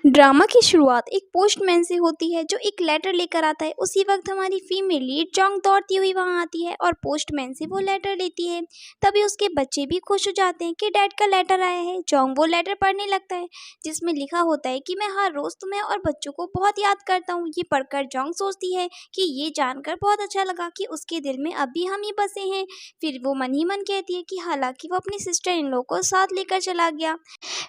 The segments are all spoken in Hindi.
ड्रामा की शुरुआत एक पोस्टमैन से होती है जो एक लेटर लेकर आता है। उसी वक्त हमारी फीमेल लीड जोंग दौड़ती हुई वहां आती है और पोस्टमैन से वो लेटर लेती है। तभी उसके बच्चे भी खुश हो जाते हैं कि डैड का लेटर आया है। जोंग वो लेटर पढ़ने लगता है जिसमें लिखा होता है कि मैं हर रोज तुम्हें और बच्चों को बहुत याद करता हूँ। ये पढ़कर जोंग सोचती है कि ये जानकर बहुत अच्छा लगा कि उसके दिल में अब भी हम ही बसे हैं। फिर वो मन ही मन कहती है कि हालांकि वो अपनी सिस्टर इन लॉ को साथ लेकर चला गया।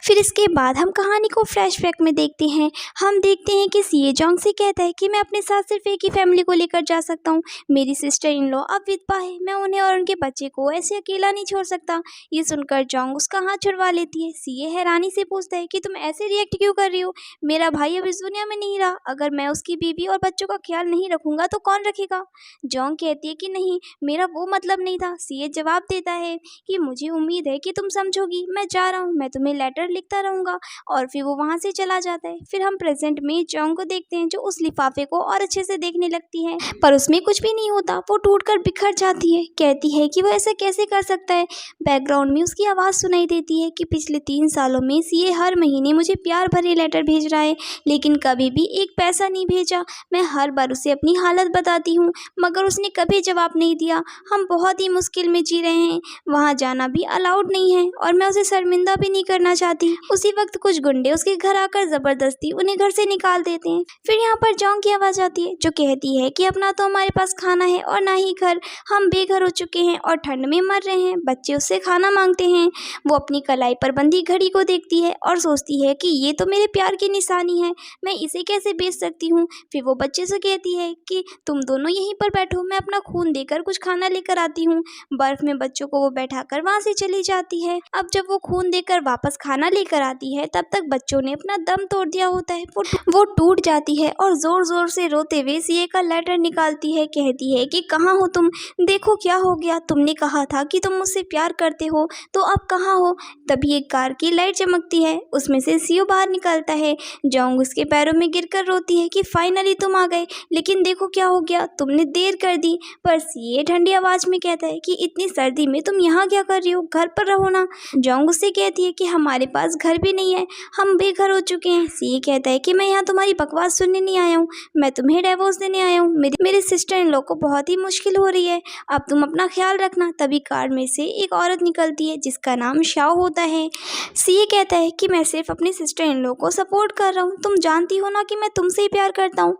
फिर इसके बाद हम कहानी को फ्लैशबैक में देखते हैं। हम देखते हैं कि सीए जोंग से कहता है कि मैं अपने साथ सिर्फ एक ही फैमिली को लेकर जा सकता हूँ। मेरी सिस्टर इन लॉ अब विधवा है, मैं उन्हें और उनके बच्चे को ऐसे अकेला नहीं छोड़ सकता। ये सुनकर जोंग उसका हाथ छुड़वा लेती है। सीए हैरानी से पूछता है कि तुम ऐसे रिएक्ट क्यों कर रही हो? मेरा भाई अब इस दुनिया में नहीं रहा, अगर मैं उसकी बीवी और बच्चों का ख्याल नहीं रखूंगा तो कौन रखेगा? जोंग कहती है कि नहीं, मेरा वो मतलब नहीं था। सीए जवाब देता है कि मुझे उम्मीद है कि तुम समझोगी, मैं जा रहा हूँ, मैं तुम्हें लेटर लिखता रहूंगा। और फिर वो वहां से चला जाता है। फिर हम प्रेजेंट में जोंग को देखते हैं जो उस लिफाफे को और अच्छे से देखने लगती है, पर उसमें कुछ भी नहीं होता। वो टूटकर बिखर जाती है। कहती है कि वो ऐसा कैसे कर सकता है। बैकग्राउंड में उसकी आवाज़ सुनाई देती है कि पिछले 3 सालों में सीए हर महीने मुझे प्यार भरे लेटर भेज रहा है, लेकिन कभी भी एक पैसा नहीं भेजा। मैं हर बार उसे अपनी हालत बताती हूँ मगर उसने कभी जवाब नहीं दिया। हम बहुत ही मुश्किल में जी रहे हैं, वहाँ जाना भी अलाउड नहीं है और मैं उसे शर्मिंदा भी नहीं करना चाहती। उसी वक्त कुछ गुंडे उसके घर आकर जबरदस्ती उन्हें घर से निकाल देते हैं। फिर यहाँ पर जोंग की आवाज़ आती है जो कहती है कि अपना तो हमारे पास खाना है और ना ही घर, हम बेघर हो चुके हैं और ठंड में मर रहे हैं। बच्चे उससे खाना मांगते हैं। वो अपनी कलाई पर बंधी घड़ी को देखती है और सोचती है कि ये तो मेरे प्यार की निशानी है, मैं इसे कैसे बेच सकती हूँ। फिर वो बच्चे से कहती है कि तुम दोनों यहीं पर बैठो, मैं अपना खून देकर कुछ खाना लेकर आती हूँ। बर्फ में बच्चों को वो बैठाकर वहां से चली जाती है। अब जब वो खून देकर वापस खाना लेकर आती है तब तक बच्चों ने अपना दम तोड़ दिया होता है। वो टूट जाती है और जोर जोर से रोते हुए सीए का लेटर निकालती है। कहती है कि कहाँ हो तुम, देखो क्या हो गया, तुमने कहा था कि तुम मुझसे प्यार करते हो, तो अब कहाँ हो? तभी एक कार की लाइट चमकती है, उसमें से सीओ बाहर निकलता है। जोंग उसके पैरों में गिरकर रोती है कि फाइनली तुम आ गए, लेकिन देखो क्या हो गया, तुमने देर कर दी। पर सीए ठंडी आवाज में कहता है कि इतनी सर्दी में तुम यहाँ क्या कर रही हो, घर पर रहो ना। जोंग उससे कहती है कि हमारे पास घर भी नहीं है, हम बेघर हो चुके हैं। सीए कहता है कि मैं यहाँ तुम्हारी बकवास सुनने नहीं आया हूँ, मैं तुम्हें डिवोर्स देने आया हूँ। मेरे सिस्टर इन लॉ को बहुत ही मुश्किल हो रही है, अब तुम अपना ख्याल रखना। तभी कार में से एक औरत निकलती है जिसका नाम शाओ होता है। सीए कहता है कि मैं सिर्फ अपनी सिस्टर इन लॉ को सपोर्ट कर रहा हूँ, तुम जानती हो ना कि मैं तुमसे ही प्यार करता हूँ।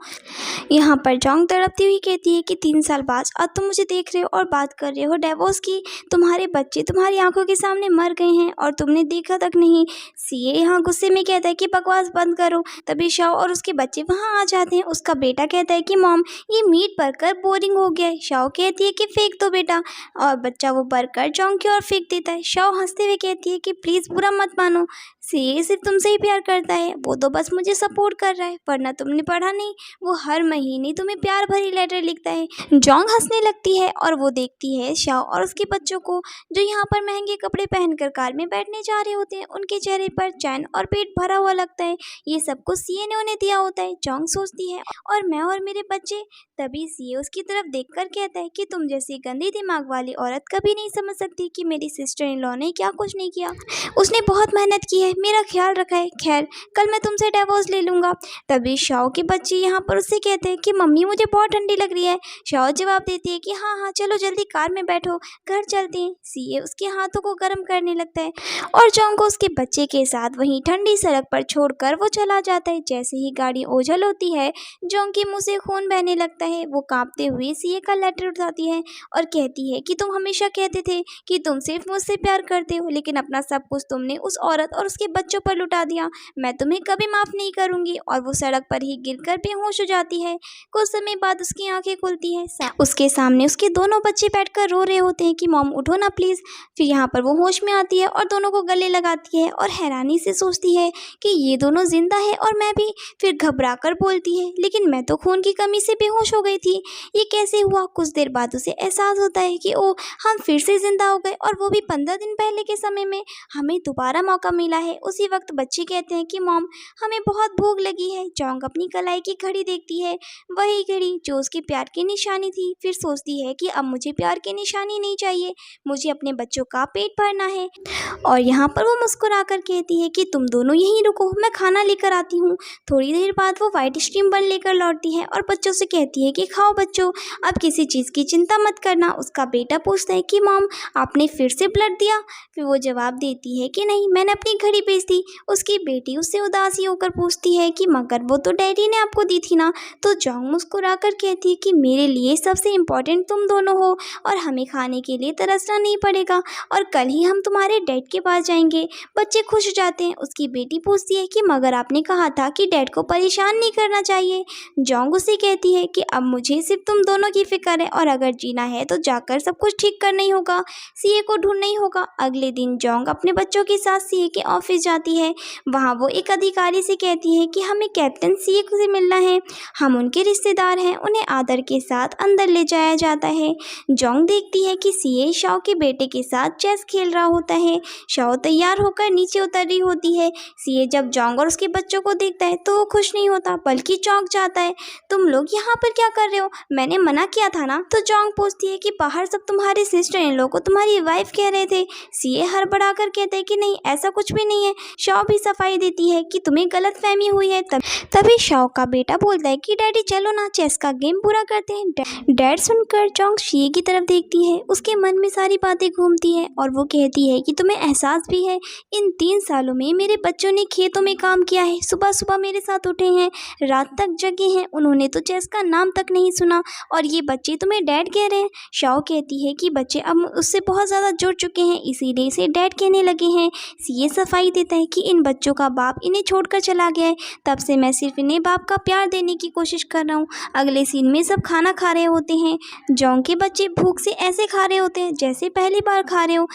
यहाँ पर जोंग तड़पती हुई कहती है कि 3 साल बाद आज तुम मुझे देख रहे हो और बात कर रहे हो डिवोर्स की, तुम्हारे बच्चे तुम्हारी आंखों के सामने मर गए हैं और तुमने देखा तक नहीं। सीए यहाँ गुस्से में कहता है कि बकवास बंद करो। तभी शाओ और उसके बच्चे वहाँ आ जाते हैं। उसका बेटा कहता है कि मॉम, ये मीट बर्गर बोरिंग हो गया है। शाओ कहती है कि फेंक दो बेटा, और बच्चा वो बर्गर जोंग की ओर फेंक देता है। शाओ हंसते हुए कहती है कि प्लीज़ बुरा मत मानो, सीए सिर्फ तुमसे ही प्यार करता है, वो तो बस मुझे सपोर्ट कर रहा है, वरना तुमने पढ़ा नहीं, वो हर महीने तुम्हें प्यार भरी लेटर लिखता है। जोंग हंसने लगती है और वो देखती है शाओ और उसके बच्चों को जो यहाँ पर महंगे कपड़े पहनकर कार में बैठने जा रहे होते हैं। उनके चेहरे पर चैन और पेट भरा हुआ लगता है, ये सब कुछ सीए ने उन्हें दिया होता है। जोंग सोचती है और मैं और मेरे बच्चे। तभी सीए उसकी तरफ देखकर कहता है कि तुम जैसी गंदी दिमाग वाली औरत कभी नहीं समझ सकती कि मेरी सिस्टर इन लॉ ने क्या कुछ नहीं किया, उसने बहुत मेहनत की है, मेरा ख्याल रखा है, खैर कल मैं तुमसे डिवोर्स ले लूँगा। तभी शाओ के बच्चे यहाँ पर उससे कहते हैं कि मम्मी मुझे बहुत ठंडी लग रही है। शाओ जवाब देती है कि हाँ हाँ चलो जल्दी कार में बैठो, घर चलते हैं। सीए उसके हाथों को गर्म करने लगता है और जोंग को उसके बच्चे के साथ वहीं ठंडी सड़क पर छोड़कर वो चला जाता है। जैसे ही गाड़ी ओझल होती है जोंग के मुँह से खून बहने लगता है। वो कांपते हुए सीए का लेटर उठाती है और कहती है कि तुम हमेशा कहते थे कि तुम सिर्फ मुझसे प्यार करते हो, लेकिन अपना सब कुछ तुमने उस औरत और उसके बच्चों पर लुटा दिया, मैं तुम्हें कभी माफ़ नहीं करूँगी। और वो सड़क पर ही गिरकर बेहोश हो जाती है। कुछ समय बाद उसकी आंखें खुलती हैं, उसके सामने उसके दोनों बच्चे बैठकर रो रहे होते हैं कि मॉम उठो ना प्लीज़। फिर यहाँ पर वो होश में आती है और दोनों को गले लगाती है और हैरानी से सोचती है कि ये दोनों जिंदा है और मैं भी। फिर घबरा कर बोलती है, लेकिन मैं तो खून की कमी से बेहोश हो गई थी, ये कैसे हुआ? कुछ देर बाद उसे एहसास होता है कि ओ, हम फिर से जिंदा हो गए और वो भी 15 दिन पहले के समय में। हमें दोबारा मौका मिला है है। उसी वक्त बच्चे कहते हैं कि मॉम हमें बहुत भूख लगी है। जोंग अपनी कलाई की घड़ी देखती है, वही घड़ी जो उसके प्यार की निशानी थी। फिर सोचती है कि अब मुझे प्यार की निशानी नहीं चाहिए, मुझे अपने बच्चों का पेट भरना है। और यहाँ पर वो मुस्कुराकर कहती है कि तुम दोनों यहीं रुको, मैं खाना लेकर आती हूँ। थोड़ी देर बाद वो वाइट स्ट्रीम बन लेकर लौटती है और बच्चों से कहती है कि खाओ बच्चों, अब किसी चीज़ की चिंता मत करना। उसका बेटा पूछता है कि मॉम आपने फिर से ब्लड दिया? फिर वो जवाब देती है कि नहीं, मैंने अपनी घड़ी बेच दी। उसकी बेटी उससे उदासी होकर पूछती है कि मगर वो तो डैडी ने आपको दी थी ना। तो जोंग मुस्कुराकर कहती है कि मेरे लिए सबसे इम्पोर्टेंट तुम दोनों हो और हमें खाने के लिए तरसना नहीं पड़ेगा और कल ही हम तुम्हारे डैड के पास जाएंगे। बच्चे खुश हो जाते हैं। उसकी बेटी पूछती है कि मगर आपने कहा था कि डैड को परेशान नहीं करना चाहिए। जोंग उसे कहती है कि अब मुझे सिर्फ तुम दोनों की फिक्र है और अगर जीना है तो जाकर सब कुछ ठीक करना ही होगा, सीए को ढूंढना ही होगा। अगले दिन जोंग अपने बच्चों के साथ सीए के ऑफिस जाती है। वहाँ वो एक अधिकारी से कहती है कि हमें कैप्टन सीए से मिलना है, हम उनके रिश्तेदार हैं। उन्हें आदर के साथ अंदर ले जाया जाता है। जोंग देखती है कि सीए शाओ के बेटे के साथ चेस खेल रहा होता है। शाओ तैयार होकर नीचे उतर रही होती है। सीए जब जोंग और उसके बच्चों को देखता है तो वो खुश नहीं होता बल्कि चौंक जाता है। तुम लोग यहाँ पर क्या कर रहे हो? मैंने मना किया था ना। तो जोंग पूछती है कि बाहर सब तुम्हारे सिस्टर इन लोग को तुम्हारी वाइफ कह रहे थे। सीए हड़बड़ा कर कहते हैं कि नहीं, ऐसा कुछ भी नहीं है। शाओ भी सफाई देती है कि तुम्हें गलतफहमी हुई है। तभी शाओ का बेटा बोलता है कि डैडी चलो ना, चेस का गेम पूरा करते हैं। डैड सुनकर जोंग सीए की तरफ देखती है। उसके मन में सारी बातें घूमती है और वो कहती है कि तुम्हें एहसास भी है, इन 3 सालों में मेरे बच्चों ने खेतों में काम किया है, सुबह सुबह मेरे साथ उठे हैं, रात तक जगे हैं, उन्होंने तो चेस का नाम तक नहीं सुना और ये बच्चे तुम्हें डैड कह रहे हैं। शाओ कहती है कि बच्चे अब उससे बहुत ज़्यादा जुड़ चुके हैं, इसीलिए इसे डैड कहने लगे हैं। सीए सफाई देता है कि इन बच्चों का बाप इन्हें छोड़कर चला गया है, तब से मैं सिर्फ इन्हें बाप का प्यार देने की कोशिश कर रहा हूँ। अगले सीन में सब खाना खा रहे होते हैं। जोंग के बच्चे भूख से ऐसे खा रहे होते हैं जैसे पहली बार खा रहे हो।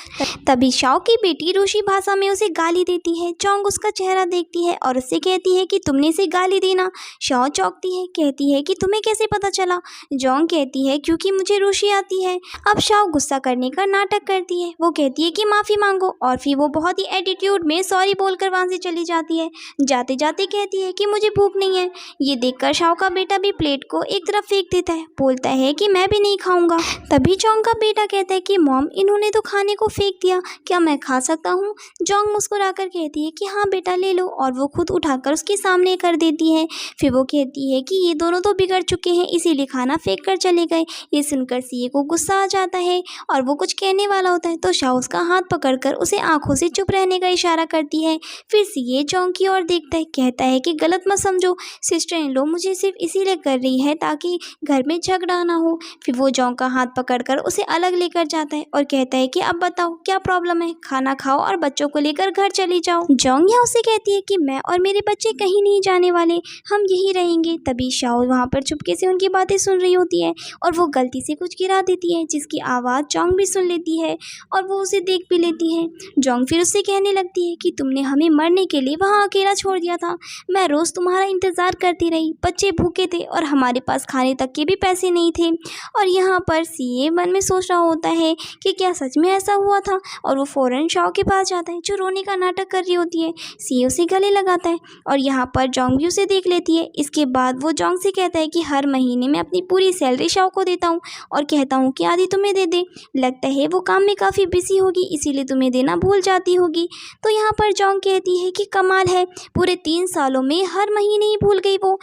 तभी शाओ की बेटी रूसी भाषा में उसे गाली देती है। जोंग उसका चेहरा देखती है और उससे कहती है कि तुमने इसे गाली दी ना। शाओ चौंकती है, कहती है कि तुम्हें कैसे पता चला? जोंग कहती है क्योंकि मुझे रूसी आती है। अब शाओ गुस्सा करने का नाटक करती है। वो कहती है कि माफ़ी मांगो और फिर वो बहुत ही एटीट्यूड में सॉरी बोलकर वहाँ से चली जाती है। जाते जाते कहती है कि मुझे भूख नहीं है। ये देखकर शाओ का बेटा भी प्लेट को एक तरफ फेंक देता है, बोलता है कि मैं भी नहीं खाऊंगा। तभी जोंग का बेटा कहता है कि मॉम इन्होंने तो खाने को फेंक दिया, क्या मैं खा सकता हूँ? जोंग मुस्कुराकर कहती है कि हाँ बेटा ले लो और वो खुद उठाकर उसके सामने कर देती है। फिर वो कहती है कि ये दोनों तो बिगड़ चुके हैं, इसीलिए खाना फेंक कर चले गए। ये सुनकर सीए को गुस्सा आ जाता है और वो कुछ कहने वाला होता है तो शाओ उसका हाथ पकड़कर उसे आंखों से चुप रहने का इशारा करती है। फिर सीए जोंग की ओर देखता है, कहता है कि गलत मत समझो, सिस्टर इन लो मुझे सिर्फ इसीलिए कर रही है ताकि घर में झगड़ा ना हो। फिर वो जोंग का हाथ पकड़कर उसे अलग लेकर जाता है और कहता है कि अब बताओ क्या प्रॉब्लम है, खाना खाओ और बच्चों को लेकर घर चली जाओ। जोंग यहाँ उसे कहती है कि मैं और मेरे बच्चे कहीं नहीं जाने वाले, हम यहीं रहेंगे। तभी शाओ वहाँ पर चुपके से उनकी बातें सुन रही होती है और वो गलती से कुछ गिरा देती है जिसकी आवाज़ जोंग भी सुन लेती है और वो उसे देख भी लेती है। जोंग फिर उससे कहने लगती है कि तुमने हमें मरने के लिए वहाँ अकेला छोड़ दिया था, मैं रोज़ तुम्हारा इंतज़ार करती रही, बच्चे भूखे थे और हमारे पास खाने तक के भी पैसे नहीं थे। और यहाँ पर सीए मन में सोच रहा होता है कि क्या सच में ऐसा हुआ था और वो फ़ौरन शाओ के पास जाता है जो रोने का नाटक कर रही होती है। सीए उसे गले लगाता है और यहाँ पर जोंग भी उसे देख लेती है। इसके बाद वो जोंग से कहता है कि हर महीने मैं अपनी पूरी सैलरी शाओ को देता हूँ और कहता हूँ कि आधी तुम्हें दे दे, लगता है वो काम में काफ़ी बिजी होगी इसीलिए तुम्हें देना भूल जाती होगी। तो यहाँ पर जोंग कहती है कि कमाल है, पूरे 3 सालों में हर महीने ही भूल गई वो।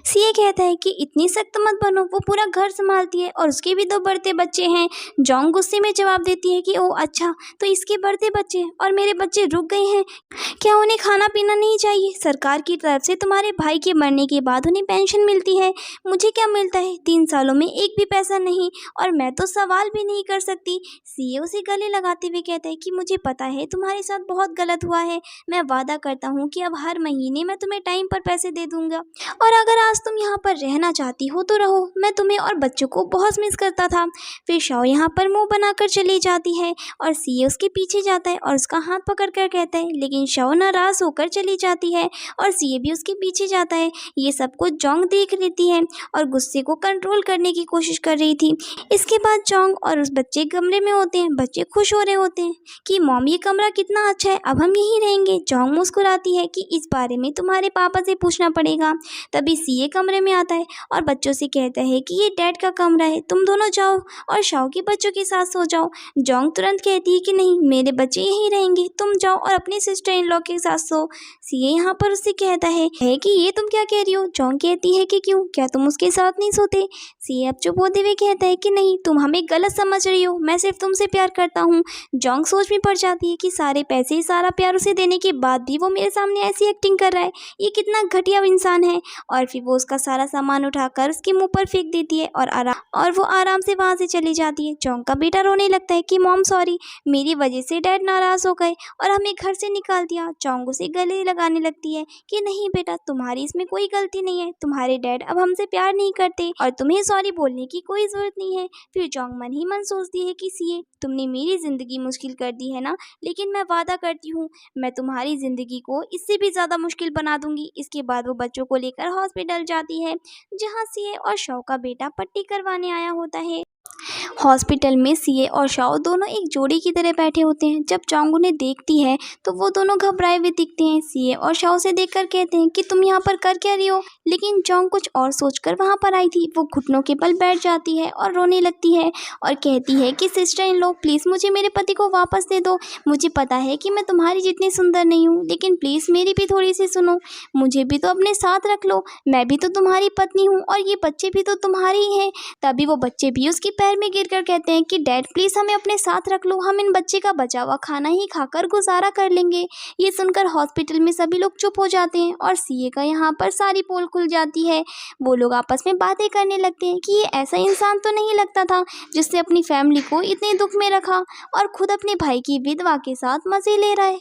सीए कहता है कि इतनी सख्त मत बनो, वो पूरा घर संभालती है और उसके भी 2 बढ़ते बच्चे हैं। जोंग गुस्से में जवाब देती है कि ओह अच्छा, तो इसके बढ़ते बच्चे हैं और मेरे बच्चे रुक गए हैं, क्या उन्हें खाना पीना नहीं चाहिए? सरकार की तरफ से तुम्हारे भाई के मरने के बाद उन्हें पेंशन मिलती है, मुझे क्या मिलता है? 3 सालों में एक भी पैसा नहीं और मैं तो सवाल भी नहीं कर सकती। सीए उसे गले लगाते हुए कहता है कि मुझे पता है तुम्हारे साथ बहुत गलत हुआ है, मैं वादा करता हूँ कि अब हर महीने मैं तुम्हें टाइम पर पैसे दे दूंगा और अगर आज तुम यहाँ पर रहना चाहती हो तो रहो, मैं तुम्हें और बच्चों को बहुत मिस करता था। फिर शाओ यहाँ पर मुंह बनाकर चली जाती है और सीए उसके पीछे जाता है और उसका हाथ पकड़ कर कहता है, लेकिन शाओ नाराज होकर चली जाती है और सीए भी उसके पीछे जाता है। ये सब कुछ जोंग देख लेती है और गुस्से को कंट्रोल करने की कोशिश कर रही थी। इसके बाद जोंग और उस बच्चे कमरे में होते हैं। बच्चे खुश हो रहे होते हैं कि मॉम ये कमरा कितना अच्छा है, अब हम यहीं रहेंगे। जोंग मुस्कुराती है कि इस बारे में तुम्हारे पापा से पूछना पड़ेगा। तभी सीए कमरे में आता है और बच्चों से कहता है कि ये डैड का कमरा है, तुम दोनों जाओ और शाओ के बच्चों के साथ सो जाओ। जोंग तुरंत कहती है कि नहीं, मेरे बच्चे यहीं रहेंगे, तुम जाओ और अपनी सिस्टर इन लॉ के साथ सो। सीए यहाँ पर उससे कहता है कि ये तुम क्या कह रही हो। जोंग कहती है कि क्यों, क्या तुम उसके साथ नहीं सोते। सीए अब चुप होते हुए कहता है कि नहीं, तुम हमें गलत समझ रही हो, मैं सिर्फ तुमसे प्यार करता हूँ। जोंग सोच में पड़ जाती है कि सारे पैसे सारा प्यार उसे देने के बाद भी वो मेरे सामने ऐसी एक्टिंग कर रहा है, ये कितना घटिया इंसान है। और फिर वो उसका सारा सामान उठाकर उसके मुंह पर फेंक देती है और वो आराम से वहाँ से चली जाती है। जोंग का बेटा रोने लगता है कि मॉम सॉरी, मेरी वजह से डैड नाराज हो गए और हमें घर से निकाल दिया। जोंग उसे गले लगाने लगती है कि नहीं बेटा, तुम्हारी इसमें कोई गलती नहीं है, तुम्हारे डैड अब हमसे प्यार नहीं करते और तुम्हें सॉरी बोलने की कोई जरूरत नहीं है। फिर जोंग मन ही मन सोचती है कि सीए, तुमने मेरी जिंदगी मुश्किल कर दी है ना, लेकिन मैं वादा करती हूँ मैं तुम्हारी जिंदगी को इससे भी ज्यादा मुश्किल बना दूंगी। इसके बाद वो बच्चों को लेकर हॉस्पिटल जाती है जहाँ सीए और शाओ का बेटा पट्टी करवाने आया होता है। हॉस्पिटल में सीए और शाओ दोनों एक जोड़ी की तरह बैठे होते हैं। जब जोंग उन्हें देखती है तो वो दोनों घबराए हुए दिखते हैं। सीए और शाओ से देखकर कहते हैं कि तुम यहाँ पर कर क्या रही हो, लेकिन जोंग कुछ और सोचकर वहाँ पर आई थी। वो घुटनों के बल बैठ जाती है और रोने लगती है और कहती है कि सिस्टर इन लॉ, प्लीज़ मुझे मेरे पति को वापस दे दो। मुझे पता है कि मैं तुम्हारी जितनी सुंदर नहीं हूँ, लेकिन प्लीज़ मेरी भी थोड़ी सी सुनो, मुझे भी तो अपने साथ रख लो, मैं भी तो तुम्हारी पत्नी हूँ और ये बच्चे भी तो तुम्हारे ही हैं। तभी वो बच्चे भी उसके पैर में गिरकर कहते हैं कि डैड प्लीज़ हमें अपने साथ रख लो, हम इन बच्चे का बचा हुआ खाना ही खाकर गुजारा कर लेंगे। ये सुनकर हॉस्पिटल में सभी लोग चुप हो जाते हैं और सीए का यहाँ पर सारी पोल खुल जाती है। वो लोग आपस में बातें करने लगते हैं कि ये ऐसा इंसान तो नहीं लगता था जिसने अपनी फैमिली को इतने दुख में रखा और खुद अपने भाई की विधवा के साथ मजे ले रहा है।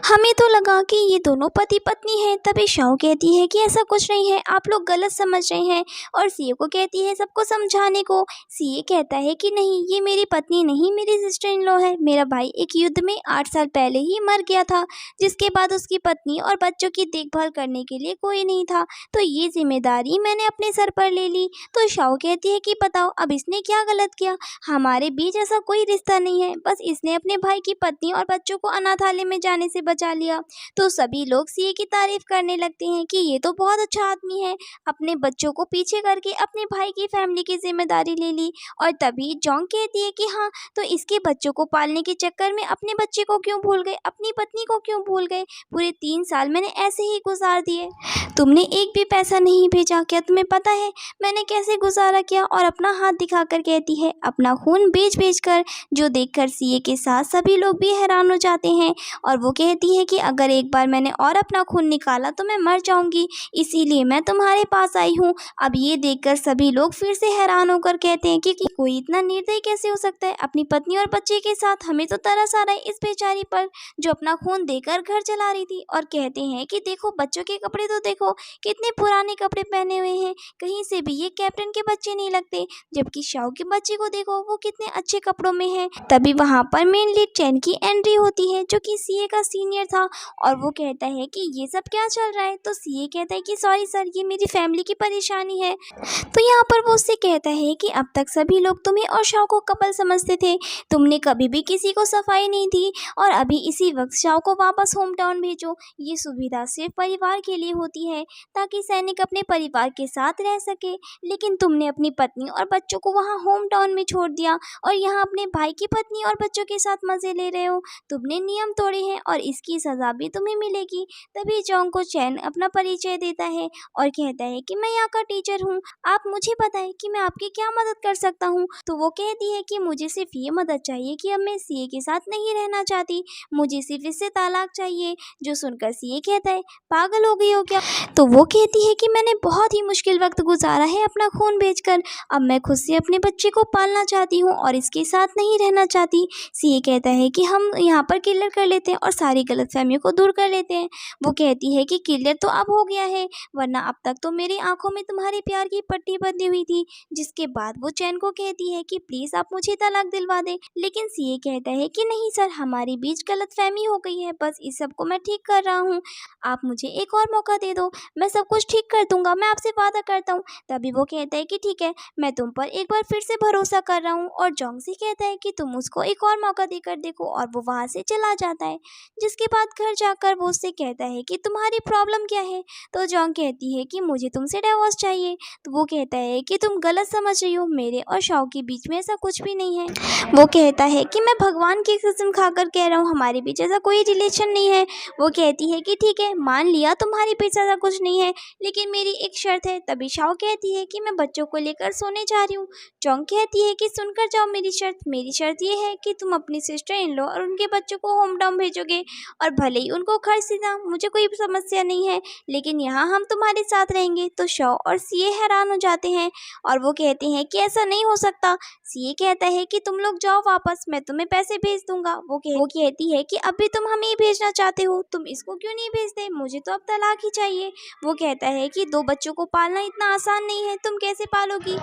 हमें तो लगा कि ये दोनों पति पत्नी हैं। तभी शाओ कहती है कि ऐसा कुछ नहीं है, आप लोग गलत समझ रहे हैं और सीए को कहती है सबको समझाने को। सीए कहता है कि नहीं, ये मेरी पत्नी नहीं, मेरी सिस्टर इन लॉ है। मेरा भाई एक युद्ध में 8 साल पहले ही मर गया था, जिसके बाद उसकी पत्नी और बच्चों की देखभाल करने के लिए कोई नहीं था, तो ये जिम्मेदारी मैंने अपने सर पर ले ली। तो शाओ कहती है कि बताओ अब इसने क्या गलत किया, हमारे बीच ऐसा कोई रिश्ता नहीं है, बस इसने अपने भाई की पत्नी और बच्चों को अनाथालय में जाने से बचा लिया। तो सभी लोग सीए की तारीफ करने लगते हैं कि ये तो बहुत अच्छा आदमी है, अपने बच्चों को पीछे करके अपने भाई की फैमिली की जिम्मेदारी ले ली। और तभी जोंग कहती है कि हाँ, तो इसके बच्चों को पालने के चक्कर में अपने बच्चे को क्यों भूल गए, अपनी पत्नी को क्यों भूल गए, पूरे 3 साल मैंने ऐसे ही गुजार दिए, तुमने एक भी पैसा नहीं भेजा, क्या तुम्हें पता है मैंने कैसे गुजारा किया। और अपना हाथ दिखाकर कहती है अपना खून बेच बेच कर, जो देखकर सीए के साथ सभी लोग भी हैरान हो जाते हैं। और वो कहती है कि अगर एक बार मैंने और अपना खून निकाला तो मैं मर जाऊंगी, इसीलिए मैं तुम्हारे पास आई हूँ। अब ये देखकर सभी लोग फिर से हैरान होकर कहते हैं कि कोई इतना निर्दयी कैसे हो सकता है अपनी पत्नी और बच्चे के साथ। हमें तो तरस आ रहा है इस बेचारी पर जो अपना खून देकर घर चला रही थी। और कहते हैं कि देखो बच्चों के कपड़े तो देखो, कितने पुराने कपड़े पहने हुए हैं, कहीं से भी ये कैप्टन के बच्चे नहीं लगते, जबकि शाओ के बच्चे को देखो वो कितने अच्छे कपड़ों में है। तभी वहाँ पर मेन लीड चैन की एंट्री होती है, जो कि सीए का सीनियर था, और वो कहता है कि ये सब क्या चल रहा है। तो सीए कहता है कि सॉरी सर, ये मेरी फैमिली की परेशानी है। तो यहाँ पर वो उससे कहता है कि अब तक सभी लोग तुम्हें और शाओ को कपल समझते थे, तुमने कभी भी किसी को सफाई नहीं दी, और अभी इसी वक्त शाओ को वापस होम टाउन भेजो। ये सुविधा सिर्फ परिवार के लिए होती है ताकि सैनिक अपने परिवार के साथ रह सके, लेकिन तुमने अपनी पत्नी और बच्चों को वहाँ होम टाउन में छोड़ दिया और यहाँ अपने भाई की पत्नी और बच्चों के साथ मजे ले रहे हो। तुमने नियम तोड़े हैं और इसकी सजा भी तुम्हें मिलेगी। तभी जोंग को चैन अपना परिचय देता है और कहता है कि मैं यहाँ का टीचर हूँ, आप मुझे बताएं कि मैं आपकी क्या मदद कर सकता हूँ। तो वो कहती है कि मुझे सिर्फ ये मदद चाहिए कि अब मैं सीए के साथ नहीं रहना चाहती, मुझे सिर्फ इससे तालाक चाहिए। जो सुनकर सीए कहता है पागल हो गई हो क्या। तो वो कहती है कि मैंने बहुत ही मुश्किल वक्त गुजारा है अपना खून बेचकर, अब मैं खुद से अपने बच्चे को पालना चाहती हूँ और इसके साथ नहीं रहना चाहती। सीए कहता है कि हम यहाँ पर क्लियर कर लेते हैं और सारी गलतफहमियों को दूर कर लेते हैं। वो कहती है कि क्लियर तो अब हो गया है, वरना अब तक तो मेरी आंखों में तुम्हारे प्यार की पट्टी बंधी हुई थी। जिसके बाद वो चैन को कहती है कि प्लीज आप मुझे तलाक दिलवा दे, लेकिन सीए कहता है कि नहीं सर, हमारे बीच गलतफहमी हो गई है, बस इस सब को मैं ठीक कर रहा हूँ, आप मुझे एक और मौका दे दो, मैं सब कुछ ठीक कर दूंगा, मैं आपसे वादा करता हूँ। तभी वो कहता है कि ठीक है, मैं तुम पर एक बार फिर से भरोसा कर रहा हूँ, और जोंग से कहता है कि तुम उसको एक और मौका देकर देखो, और वो वहाँ से चला जाता है। जिसके बाद घर जाकर वो उससे कहता है कि तुम्हारी प्रॉब्लम क्या है। तो जोंग कहती है कि मुझे तुमसे डिवोर्स चाहिए। तो वो कहता है कि तुम गलत समझ रही हो, मेरे और शाओ के बीच में ऐसा कुछ भी नहीं है। वो कहता है कि मैं भगवान की कसम खाकर कह रहा हूँ, हमारे बीच ऐसा कोई रिलेशन नहीं है। वो कहती है कि ठीक है, मान लिया तुम्हारे बीच ऐसा कुछ नहीं है, लेकिन मेरी एक शर्त है। तभी शाओ कहती है कि मैं बच्चों को लेकर सोने जा रही हूँ। जोंग कहती है कि सुनकर जाओ मेरी शर्त ये है कि तुम अपनी सिस्टर इन लॉ और उनके बच्चों को होम टाउन भेजोगे, और भले ही उनको खर्च देना, मुझे कोई समस्या नहीं है, लेकिन यहाँ हम तुम्हारे साथ रहेंगे। तो शाओ और सीए हैरान हो जाते हैं और वो कहते हैं कि ऐसा नहीं हो सकता। सीए कहता है कि तुम लोग जाओ वापस, मैं तुम्हें पैसे भेज दूंगा। वो कहती है कि अभी तुम हमें ही भेजना चाहते हो, तुम इसको क्यों नहीं भेजते, मुझे तो अब तलाक ही चाहिए। वो कहता है कि 2 बच्चों को पालना इतना आसान नहीं है, तुम कैसे पालोगी।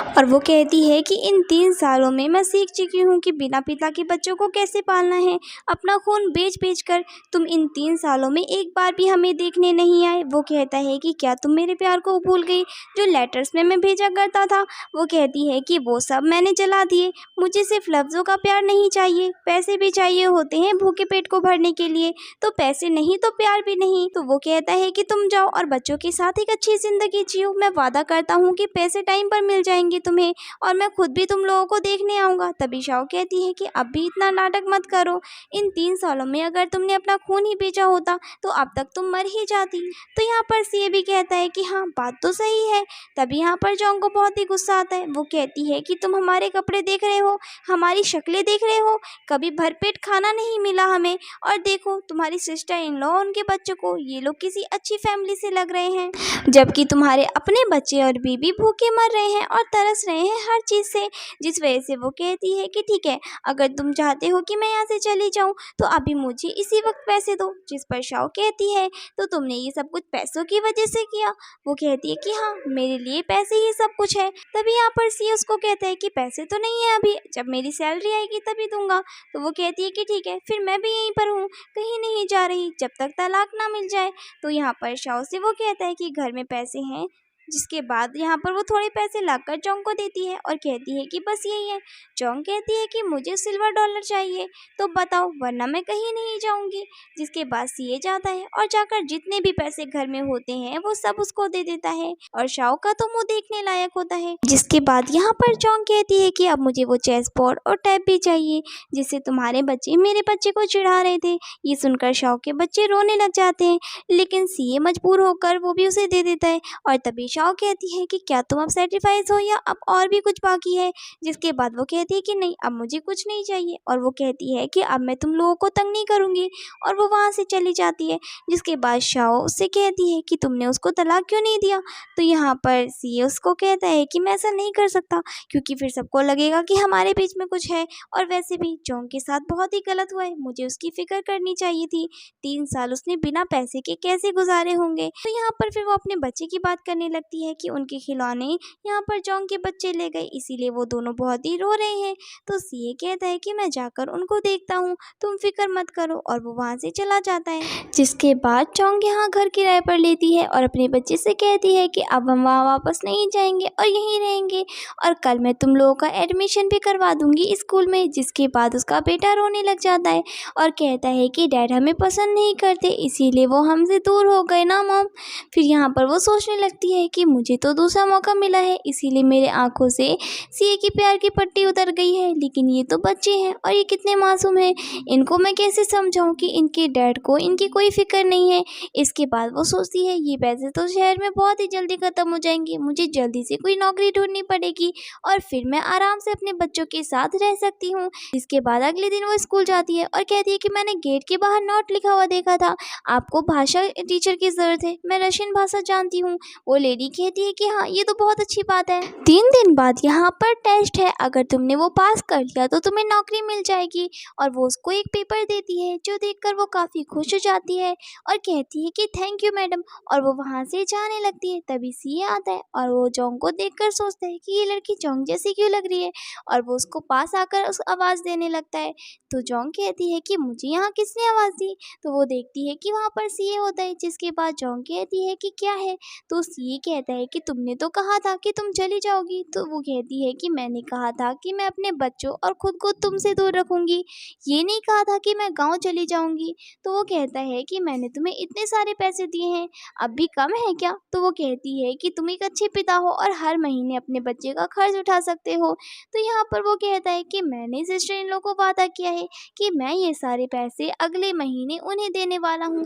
और वो कहती है कि इन 3 सालों में मैं सीख चुकी हूँ कि बिना पिता के बच्चों को कैसे पालना है। अपना खून बेच कर तुम इन 3 सालों में एक बार भी हमें देखने नहीं आए। वो कहता है कि क्या तुम मेरे प्यार को भूल गई, जो लेटर्स में मैं भेजा करता था। वो कहती है कि वो सब मैंने जला दिए, मुझे सिर्फ लफ्ज़ों का प्यार नहीं चाहिए, पैसे भी चाहिए होते हैं भूखे पेट को भरने के लिए, तो पैसे नहीं तो प्यार भी नहीं। तो वो कहता है कि तुम जाओ और बच्चों के साथ एक अच्छी ज़िंदगी जियो, मैं वादा करता हूँ कि पैसे टाइम पर मिल जाएंगे तुम्हें, और मैं खुद भी तुम लोगों को देखने आऊँगा। तभी शाओ कहती है कि अब भी इतना नाटक मत करो, इन 3 सालों में अगर तुमने अपना खून ही बेचा होता तो अब तक तुम मर ही जाती। तो यहाँ पर सीए भी कहता है कि हाँ, बात तो सही है। तभी यहाँ पर जोंग को बहुत ही गुस्सा आता है। वो कहती है कि तुम हमारे कपड़े देख रहे हो, हमारी शक्लें देख रहे हो, कभी भरपेट खाना नहीं मिला हमें, और देखो तुम्हारी सिस्टर इन लॉ उनके बच्चों को, ये लोग किसी अच्छी फैमिली से लग रहे हैं, जबकि तुम्हारे अपने बच्चे और बीबी भूखे मर रहे हैं और तरस रहे हैं हर चीज़ से। जिस वजह से वो कहती है कि ठीक है, अगर तुम चाहते हो कि मैं यहाँ से चली जाऊँ तो अभी मुझे इसी वक्त पैसे दो। जिस पर शाओ कहती है तो तुमने ये सब कुछ पैसों की वजह से किया। वो कहती है कि हाँ, मेरे लिए पैसे ही सब कुछ है। तभी यहाँ पर सी उसको कहता है कि पैसे तो नहीं है अभी, जब मेरी सैलरी आएगी तभी दूंगा। तो वो कहती है कि ठीक है, फिर मैं भी यहीं पर हूँ, कहीं नहीं जा रही जब तक तलाक ना मिल जाए। तो यहाँ पर शाओ से वो कहता है कि घर में पैसे हैं। जिसके बाद यहाँ पर वो थोड़े पैसे लाकर जोंग को देती है और कहती है कि बस यही है। जोंग कहती है कि मुझे सिल्वर डॉलर चाहिए, तो बताओ, वरना मैं कहीं नहीं जाऊंगी। जिसके बाद सीए जाता है और जाकर जितने भी पैसे घर में होते हैं वो सब उसको दे देता है, और शाओ का तो मुंह देखने लायक होता है। जिसके बाद यहाँ पर जोंग कहती है कि अब मुझे वो चेस बोर्ड और टैब भी चाहिए, जिससे तुम्हारे बच्चे मेरे बच्चे को चिढ़ा रहे थे। ये सुनकर शाओ के बच्चे रोने लग जाते हैं, लेकिन सीए मजबूर होकर वो भी उसे दे देता है। और तभी शाओ कहती है कि क्या तुम अब सेटिस्फाइज हो या अब और भी कुछ बाकी है। जिसके बाद वो कहती है कि नहीं, अब मुझे कुछ नहीं चाहिए, और वो कहती है कि अब मैं तुम लोगों को तंग नहीं करूँगी, और वो वहाँ से चली जाती है। जिसके बाद शाओ उससे कहती है कि तुमने उसको तलाक क्यों नहीं दिया। तो यहाँ पर सीए उसको कहता है कि मैं ऐसा नहीं कर सकता, क्योंकि फिर सबको लगेगा कि हमारे बीच में कुछ है, और वैसे भी जोंग के साथ बहुत ही गलत हुआ है, मुझे उसकी फिक्र करनी चाहिए थी। 3 साल उसने बिना पैसे के कैसे गुजारे होंगे। तो यहाँ पर फिर वो अपने बच्चे की बात करने लगती है कि उनके खिलौने यहाँ पर जोंग के बच्चे ले गए, इसीलिए वो दोनों बहुत ही रो रहे हैं। तो सीए कहता है कि मैं जाकर उनको देखता हूँ, तुम फिक्र मत करो, और वो वहाँ से चला जाता है। जिसके बाद जोंग यहाँ घर किराए पर लेती है और अपने बच्चे से कहती है कि अब हम वहाँ वापस नहीं जाएंगे और यहीं रहेंगे, और कल मैं तुम लोगों का एडमिशन भी करवा दूंगी स्कूल में। जिसके बाद उसका बेटा रोने लग जाता है और कहता है कि डैड हमें पसंद नहीं करते, इसीलिए वो हमसे दूर हो गए ना मॉम। फिर यहाँ पर वो सोचने लगती है कि मुझे तो दूसरा मौका मिला है, इसीलिए मेरे आंखों से सीए की प्यार की पट्टी उतर गई है, लेकिन ये तो बच्चे हैं और ये कितने मासूम हैं, इनको मैं कैसे समझाऊं कि इनके डैड को इनकी कोई फिक्र नहीं है। इसके बाद वो सोचती है ये पैसे तो शहर में बहुत ही जल्दी ख़त्म हो जाएंगे, मुझे जल्दी से कोई नौकरी ढूंढनी पड़ेगी और फिर मैं आराम से अपने बच्चों के साथ रह सकती हूँ। इसके बाद अगले दिन वो स्कूल जाती है और कहती है कि मैंने गेट के बाहर नोट लिखा हुआ देखा था, आपको भाषा टीचर की ज़रूरत है, मैं रशियन भाषा जानती हूँ। वो लेडी मेरी कहती है कि हाँ ये तो बहुत अच्छी बात है। 3 दिन बाद यहाँ पर टेस्ट है, अगर तुमने वो पास कर लिया तो तुम्हें नौकरी मिल जाएगी। और वो उसको एक पेपर देती है, जो देखकर वो काफ़ी खुश हो जाती है और कहती है कि थैंक यू मैडम, और वो वहाँ से जाने लगती है। तभी सीए आता है और वो जोंग को देखकर सोचता है कि ये लड़की जोंग जैसी क्यों लग रही है, और वो उसको पास आकर उस आवाज़ देने लगता है। तो जोंग कहती है कि मुझे यहाँ किसने आवाज़ दी। तो वो देखती है कि वहाँ पर सीए होता है, जिसके बाद जोंग कहती है कि क्या है। तो सीए कहता है कि तुमने तो कहा था कि तुम चली जाओगी। तो वो कहती है कि मैंने कहा था कि मैं अपने बच्चों और खुद को तुमसे दूर रखूंगी, ये नहीं कहा था कि मैं गांव चली जाऊंगी। तो वो कहता है कि मैंने तुम्हें इतने सारे पैसे दिए हैं, अब भी कम है क्या। तो वो कहती है कि तुम एक अच्छे पिता हो और हर महीने अपने बच्चे का खर्च उठा सकते हो। तो यहाँ पर वो कहता है कि मैंने सिस्टर इन लोगों को वादा किया है कि मैं ये सारे पैसे अगले महीने उन्हें देने वाला हूँ।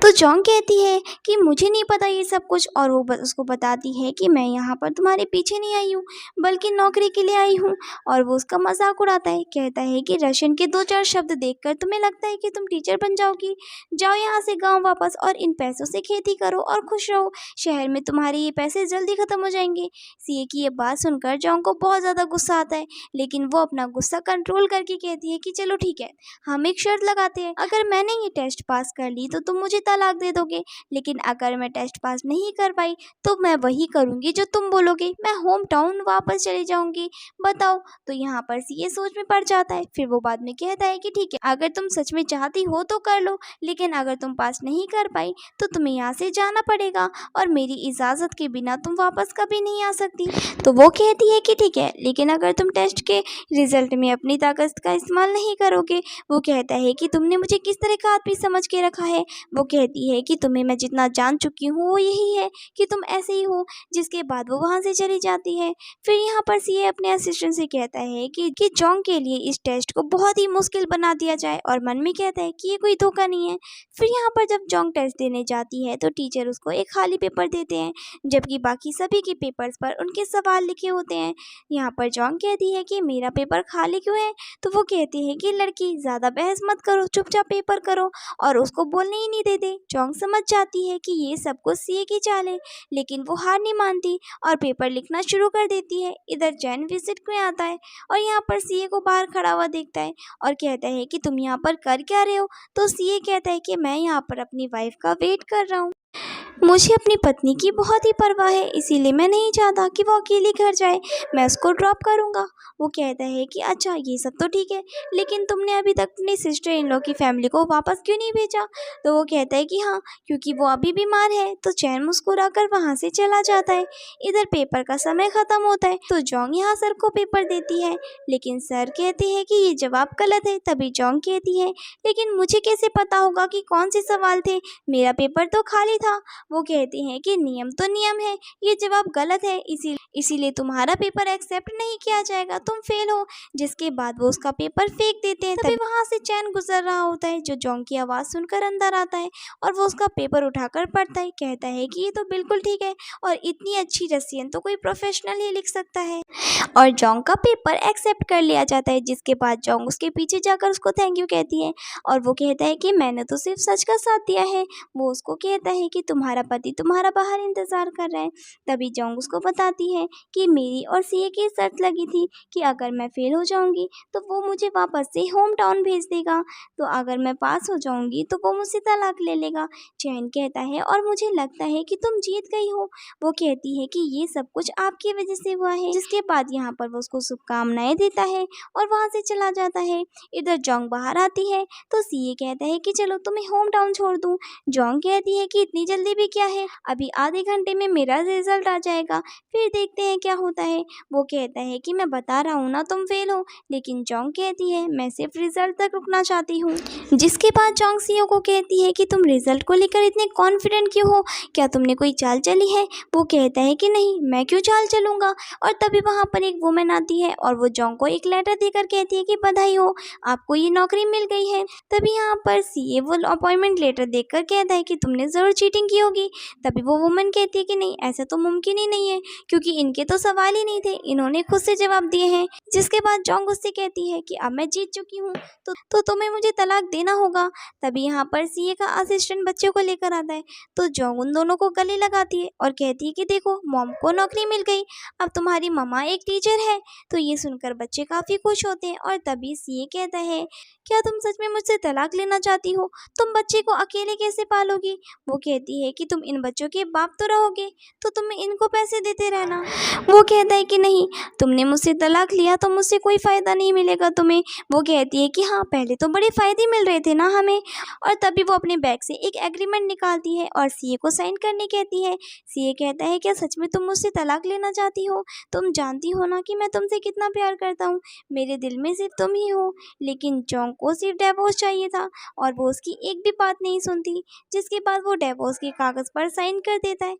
तो जोंग कहती है कि मुझे नहीं पता ये सब कुछ, और वो उसको बताती है कि मैं यहाँ पर तुम्हारे पीछे नहीं आई हूँ, बल्कि नौकरी के लिए आई हूँ। और वो उसका मजाक उड़ाता है, कहता है कि रशियन के 2-4 शब्द देखकर तुम्हें लगता है कि तुम टीचर बन जाओगी। जाओ यहाँ से गांव वापस और इन पैसों से खेती करो और खुश रहो, शहर में तुम्हारे ये पैसे जल्दी खत्म हो जाएंगे। सीए की ये बात सुनकर जोंग को बहुत ज़्यादा गुस्सा आता है, लेकिन वो अपना गुस्सा कंट्रोल करके कहती है कि चलो ठीक है, हम एक शर्त लगाते हैं, अगर मैंने ये टेस्ट पास कर ली तो तुम मुझे तलाक दे दोगे, लेकिन अगर मैं टेस्ट पास नहीं कर पाई तो मैं वही करूँगी जो तुम बोलोगे, मैं होम टाउन वापस चली जाऊँगी। बताओ। तो यहाँ पर सीए सोच में पड़ जाता है। फिर वो बाद में कहता है कि ठीक है, अगर तुम सच में चाहती हो तो कर लो, लेकिन अगर तुम पास नहीं कर पाई तो तुम्हें यहाँ से जाना पड़ेगा और मेरी इजाज़त के बिना तुम वापस कभी नहीं आ सकती। तो वो कहती है कि ठीक है, लेकिन अगर तुम टेस्ट के रिजल्ट में अपनी ताकत का इस्तेमाल नहीं करोगे। वो कहता है कि तुमने मुझे किस तरह का आदमी समझ के रखा है। वो कहती है कि तुम्हें मैं जितना जान चुकी हूँ वो यही है कि तुम ऐसे ही हो। जिसके बाद वो वहाँ से चली जाती है। फिर यहाँ पर सीए अपने असिस्टेंट से कहता है कि जोंग के लिए इस टेस्ट को बहुत ही मुश्किल बना दिया जाए, और मन में कहता है कि ये कोई धोखा नहीं है। फिर यहाँ पर जब जोंग टेस्ट देने जाती है तो टीचर उसको एक खाली पेपर देते हैं, जबकि बाकी सभी के पेपर्स पर उनके सवाल लिखे होते हैं। यहाँ पर जोंग कहती है कि मेरा पेपर खाली क्यों है। तो वो कहती है कि लड़की ज़्यादा बहस मत करो, चुपचाप पेपर करो, और उसको बोलने ही नहीं देते। जोंग समझ जाती है कि ये सब कुछ सीए की चाल है, लेकिन वो हार नहीं मानती और पेपर लिखना शुरू कर देती है। इधर जैन विजिट में आता है और यहाँ पर सीए को बाहर खड़ा हुआ देखता है और कहता है कि तुम यहाँ पर कर क्या रहे हो। तो सीए कहता है कि मैं यहाँ पर अपनी वाइफ का वेट कर रहा हूँ, मुझे अपनी पत्नी की बहुत ही परवाह है, इसीलिए मैं नहीं चाहता कि वो अकेली घर जाए, मैं उसको ड्रॉप करूँगा। वो कहता है कि अच्छा ये सब तो ठीक है, लेकिन तुमने अभी तक अपनी सिस्टर इन लॉ की फैमिली को वापस क्यों नहीं भेजा। तो वो कहता है कि हाँ, क्योंकि वो अभी बीमार है। तो चैन मुस्कुराकर वहाँ से चला जाता है। इधर पेपर का समय ख़त्म होता है तो जोंग यहाँ सर को पेपर देती है, लेकिन सर कहते हैं कि ये जवाब गलत है। तभी जोंग कहती है लेकिन मुझे कैसे पता होगा कि कौन से सवाल थे, मेरा पेपर तो खाली था। वो कहते हैं कि नियम तो नियम है, ये जवाब गलत है, इसीलिए तुम्हारा पेपर एक्सेप्ट नहीं किया जाएगा, तुम फेल हो। जिसके बाद वो उसका पेपर फेंक देते हैं। तभी वहाँ से चैन गुजर रहा होता है, जो जोंग की आवाज़ सुनकर अंदर आता है और वो उसका पेपर उठाकर पढ़ता है। कहता है कि ये तो बिल्कुल ठीक है और इतनी अच्छी रसियन तो कोई प्रोफेशनल ही लिख सकता है, और जोंग का पेपर एक्सेप्ट कर लिया जाता है। जिसके बाद जोंग उसके पीछे जाकर उसको थैंक यू कहती है और वो कहता है कि मैंने तो सिर्फ सच का साथ दिया है। वो उसको कहता है कि तुम्हारा पति तुम्हारा बाहर इंतज़ार कर रहा है। तभी जोंग उसको बताती है कि मेरी और सीए की शर्त लगी थी कि अगर मैं फेल हो जाऊंगी तो वो मुझे वापस से होम टाउन भेज देगा, तो अगर मैं पास हो जाऊंगी तो वो मुझसे तलाक ले लेगा। चैन कहता है और मुझे लगता है कि तुम जीत गई हो। वो कहती है कि ये सब कुछ आपकी वजह से हुआ है। जिसके बाद यहाँ पर वो उसको शुभकामनाएं देता है और वहाँ से चला जाता है। इधर जोंग बाहर आती है तो सीए कहता है कि चलो तुम्हें होम टाउन छोड़ दूँ। जोंग कहती है कि इतनी जल्दी भी क्या है, अभी आधे घंटे में मेरा रिजल्ट आ जाएगा, फिर देखते हैं क्या होता है। वो कहता है कि मैं बता रहा हूँ ना तुम फेल हो, लेकिन जोंग कहती है मैं सिर्फ रिजल्ट तक रुकना चाहती हूँ। जिसके बाद जोंग सीओ को कहती है कि तुम रिजल्ट को लेकर इतने कॉन्फिडेंट क्यों हो, क्या तुमने कोई चाल चली है। वो कहता है कि नहीं, मैं क्यों चाल चलूँगा। और तभी वहाँ पर एक वुमेन आती है और वो जोंग को एक लेटर देकर कहती है कि बधाई हो, आपको ये नौकरी मिल गई है। तभी यहाँ पर सीए वो अपॉइंटमेंट लेटर देखकर कहता है कि तुमने ज़रूर चीटिंग की होगी। तभी वो वुमन कहती है कि नहीं, ऐसा तो मुमकिन ही नहीं है, क्योंकि इनके तो सवाल ही नहीं थे, इन्होंने खुद से जवाब दिए हैं। जिसके बाद जोंग उससे कहती है कि अब मैं जीत चुकी हूँ, तो तुम्हें मुझे तलाक देना होगा। तभी यहाँ पर सीए का असिस्टेंट बच्चों को लेकर आता है, तो जोंग उन दोनों को गले लगाती है और कहती है कि देखो, मॉम को नौकरी मिल गई, अब तुम्हारी मम्मा एक टीचर है। तो ये सुनकर बच्चे काफ़ी खुश होते हैं। और तभी सीए कहता है, क्या तुम सच में मुझसे तलाक लेना चाहती हो? तुम बच्चे को अकेले कैसे पालोगी? वो कहती है कि तुम इन बच्चों के बाप तो रहोगे, तो तुम्हें इनको पैसे देते रहना। वो कहता है कि नहीं, तुमने मुझसे तलाक लिया तो मुझसे कोई फ़ायदा नहीं मिलेगा तुम्हें। वो कहती है कि हाँ, पहले तो बड़े फ़ायदे मिल रहे थे ना हमें। और तभी वो अपने बैग से एक एग्रीमेंट निकालती है और सीए को साइन करने कहती है। सीए कहता है, क्या सच में तुम मुझसे तलाक लेना चाहती हो? तुम जानती हो ना कि मैं तुमसे कितना प्यार करता हूँ, मेरे दिल में सिर्फ तुम ही हो। लेकिन जोंग को सिर्फ डिवोर्स चाहिए था और वो उसकी एक भी बात नहीं सुनती। जिसके बाद वो डिवोर्स के कागज़ पर साइन कर देता है।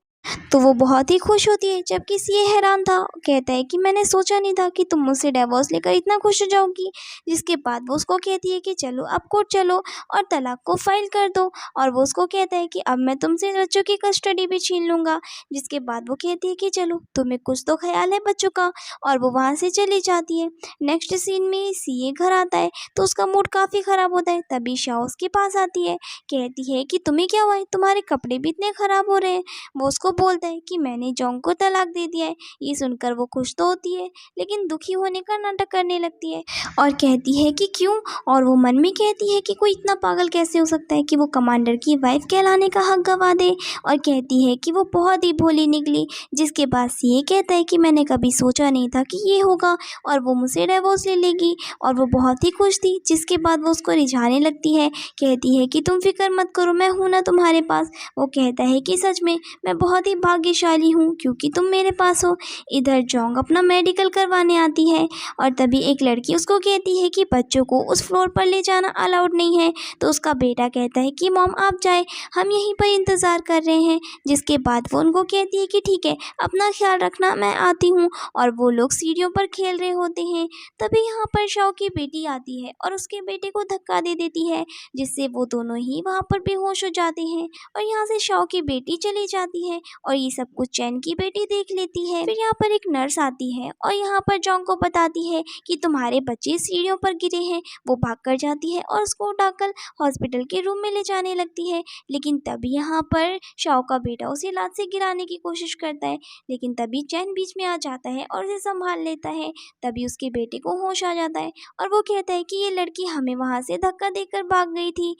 तो वो बहुत ही खुश होती है, जबकि सीए हैरान था। कहता है कि मैंने सोचा नहीं था कि तुम मुझसे डिवोर्स लेकर इतना खुश हो जाओगी। जिसके बाद वो उसको कहती है कि चलो अब कोर्ट चलो और तलाक को फाइल कर दो। और वो उसको कहता है कि अब मैं तुमसे बच्चों की कस्टडी भी छीन लूँगा। जिसके बाद वो कहती है कि चलो, तुम्हें कुछ तो ख्याल है बच्चों का। और वो वहाँ से चली जाती है। नेक्स्ट सीन में सीए घर आता है, तो उसका मूड काफ़ी ख़राब होता है। तभी शाओ उसके पास आती है, कहती है कि तुम्हें क्या हुआ है, तुम्हारे कपड़े भी इतने ख़राब हो रहे हैं। वो उसको बोलता है कि मैंने जोंग को तलाक दे दिया है। ये सुनकर वो खुश तो होती है, लेकिन दुखी होने का नाटक करने लगती है और कहती है कि क्यों। और वो मन में कहती है कि कोई इतना पागल कैसे हो सकता है कि वो कमांडर की वाइफ कहलाने का हक गवा दे। और कहती है कि वो बहुत ही भोली निकली। जिसके बाद सीए कहता है कि मैंने कभी सोचा नहीं था कि ये होगा और वो मुझसे डिवोर्स ले लेगी। और वो बहुत ही खुश थी। जिसके बाद वो उसको रिझाने लगती है, कहती है कि तुम फिक्र मत करो, मैं हूँ ना तुम्हारे पास। वो कहता है कि सच में मैं बहुत ही भाग्यशाली हूँ, क्योंकि तुम मेरे पास हो। इधर जोंग अपना मेडिकल करवाने आती है और तभी एक लड़की उसको कहती है कि बच्चों को उस फ्लोर पर ले जाना अलाउड नहीं है। तो उसका बेटा कहता है कि मॉम आप जाए, हम यहीं पर इंतज़ार कर रहे हैं। जिसके बाद वो उनको कहती है कि ठीक है, अपना ख्याल रखना, मैं आती हूँ। और वो लोग सीढ़ियों पर खेल रहे होते हैं। तभी यहाँ पर शाओ की बेटी आती है और उसके बेटे को धक्का दे देती है, जिससे वो दोनों ही वहाँ पर बेहोश हो जाते हैं। और यहाँ से शाओ की बेटी चली जाती है और ये सब कुछ चैन की बेटी देख लेती है। फिर यहाँ पर एक नर्स आती है और यहाँ पर जोंग को बताती है कि तुम्हारे बच्चे सीढ़ियों पर गिरे हैं। वो भागकर जाती है और उसको उठाकर हॉस्पिटल के रूम में ले जाने लगती है। लेकिन तभी यहाँ पर शाओ का बेटा उसे लात से गिराने की कोशिश करता है, लेकिन तभी चैन बीच में आ जाता है और उसे संभाल लेता है। तभी उसके बेटे को होश आ जाता है और वो कहता है कि ये लड़की हमें वहाँ से धक्का देकर भाग गई थी।